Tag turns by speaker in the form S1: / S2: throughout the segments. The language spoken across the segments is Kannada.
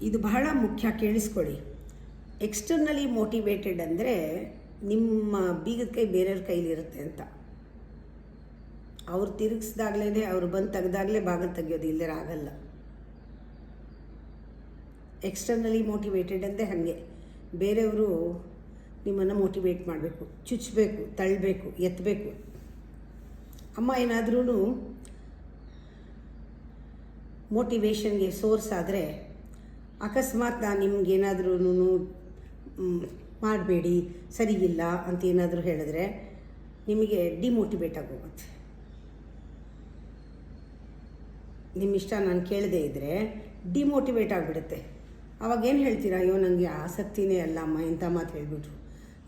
S1: ಇದು ಬಹಳ ಮುಖ್ಯ, ಕೇಳಿಸ್ಕೊಳ್ಳಿ. ಎಕ್ಸ್ಟರ್ನಲಿ ಮೋಟಿವೇಟೆಡ್ ಅಂದರೆ ನಿಮ್ಮ ಬೀಗದ ಕೈ ಬೇರೆಯವ್ರ ಕೈಲಿರುತ್ತೆ ಅಂತ. ಅವ್ರು ತಿರುಗಿಸ್ದಾಗ್ಲೇ, ಅವ್ರು ಬಂದು ತೆಗ್ದಾಗಲೇ ಬಾಗಿಲು ತೆಗಿಯೋದು, ಇಲ್ಲದೇ ಆಗಲ್ಲ. ಎಕ್ಸ್ಟರ್ನಲಿ ಮೋಟಿವೇಟೆಡ್ ಅಂದರೆ ಹಾಗೆ, ಬೇರೆಯವರು ನಿಮ್ಮನ್ನು ಮೋಟಿವೇಟ್ ಮಾಡಬೇಕು, ಚುಚ್ಚಬೇಕು, ತಳ್ಳಬೇಕು, ಎತ್ತಬೇಕು. ಅಮ್ಮ ಏನಾದ್ರೂ ಮೋಟಿವೇಶನ್ಗೆ ಸೋರ್ಸ್ ಆದರೆ, ಅಕಸ್ಮಾತ್ ನಾನು ನಿಮ್ಗೇನಾದ್ರೂ ಮಾಡಬೇಡಿ, ಸರಿಯಿಲ್ಲ ಅಂತ ಏನಾದರೂ ಹೇಳಿದ್ರೆ ನಿಮಗೆ ಡಿಮೋಟಿವೇಟ್ ಆಗೋಗುತ್ತೆ. ನಿಮ್ಮ ಇಷ್ಟ ನಾನು ಕೇಳದೇ ಇದ್ದರೆ ಡಿಮೋಟಿವೇಟ್ ಆಗಿಬಿಡುತ್ತೆ. ಅವಾಗೇನು ಹೇಳ್ತೀರಾ? ಅಯ್ಯೋ ನನಗೆ ಆಸಕ್ತಿನೇ ಅಲ್ಲ ಅಮ್ಮ, ಇಂಥ ಮಾತು ಹೇಳಿಬಿಟ್ರು,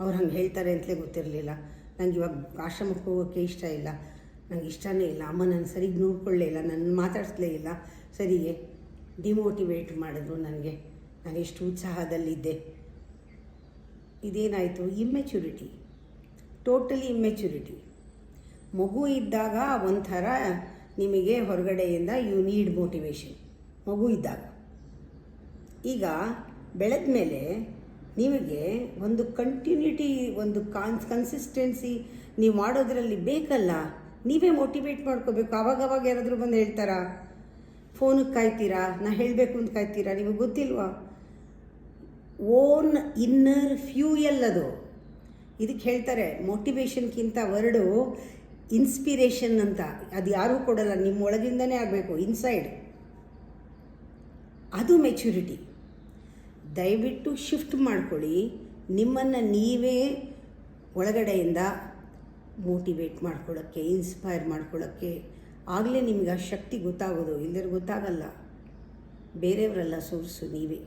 S1: ಅವ್ರು ಹಂಗೆ ಹೇಳ್ತಾರೆ ಅಂತಲೇ ಗೊತ್ತಿರಲಿಲ್ಲ, ನನಗೆ ಇವಾಗ ಆಶ್ರಮಕ್ಕೆ ಹೋಗೋಕ್ಕೆ ಇಷ್ಟ ಇಲ್ಲ, ನನಗೆ ಇಷ್ಟನೇ ಇಲ್ಲ, ಅಮ್ಮ ನಾನು ಸರಿಗೆ ನೋಡ್ಕೊಳ್ಳೇ ಇಲ್ಲ, ನನ್ನ ಮಾತಾಡಿಸ್ಲೇ ಇಲ್ಲ, ಸರಿಗೆ ಡಿಮೋಟಿವೇಟ್ ಮಾಡಿದ್ರು ನನಗೆ, ನಾನು ಎಷ್ಟು ಉತ್ಸಾಹದಲ್ಲಿದ್ದೆ. ಇದೇನಾಯಿತು? ಇಮ್ಮೆಚ್ಯೂರಿಟಿ, ಟೋಟಲಿ ಇಮ್ಮೆಚ್ಯೂರಿಟಿ. ಮಗು ಇದ್ದಾಗ ಒಂಥರ ನಿಮಗೆ ಹೊರಗಡೆಯಿಂದ ಯು ನೀಡ್ ಮೋಟಿವೇಶನ್, ಮಗು ಇದ್ದಾಗ. ಈಗ ಬೆಳೆದ ಮೇಲೆ ನಿಮಗೆ ಒಂದು ಕಂಟಿನ್ಯೂಟಿ, ಒಂದು ಕನ್ಸಿಸ್ಟೆನ್ಸಿ ನೀವು ಮಾಡೋದ್ರಲ್ಲಿ ಬೇಕಲ್ಲ, ನೀವೇ ಮೋಟಿವೇಟ್ ಮಾಡ್ಕೋಬೇಕು. ಆವಾಗವಾಗ ಯಾರಾದರೂ ಬಂದು ಹೇಳ್ತಾರಾ? ಫೋನಿಗೆ ಕಾಯ್ತೀರಾ? ನಾ ಹೇಳಬೇಕು ಅಂತ ಕಾಯ್ತೀರಾ? ನಿಮಗೆ ಗೊತ್ತಿಲ್ವಾ? ಓನ್ ಇನ್ನರ್ ಫ್ಯೂಯಲ್ ಅದು. ಇದಕ್ಕೆ ಹೇಳ್ತಾರೆ ಮೋಟಿವೇಶನ್ಗಿಂತ ವರ್ಡು ಇನ್ಸ್ಪಿರೇಷನ್ ಅಂತ. ಅದು ಯಾರೂ ಕೊಡಲ್ಲ, ನಿಮ್ಮ ಒಳಗಿಂದನೇ ಆಗಬೇಕು, ಇನ್ಸೈಡ್. ಅದು ಮೆಚ್ಯೂರಿಟಿ. ದಯವಿಟ್ಟು ಶಿಫ್ಟ್ ಮಾಡ್ಕೊಳ್ಳಿ, ನಿಮ್ಮನ್ನು ನೀವೇ ಒಳಗಡೆಯಿಂದ ಮೋಟಿವೇಟ್ ಮಾಡ್ಕೊಳ್ಳೋಕ್ಕೆ, ಇನ್ಸ್ಪೈರ್ ಮಾಡ್ಕೊಳ್ಳೋಕ್ಕೆ. ಆಗಲೇ ನಿಮಗೆ ಆ ಶಕ್ತಿ ಗೊತ್ತಾಗೋದು, ಇಲ್ಲದ್ರೆ ಗೊತ್ತಾಗಲ್ಲ. ಬೇರೆಯವರೆಲ್ಲ ಸೋರ್ಸು ನೀವೇ.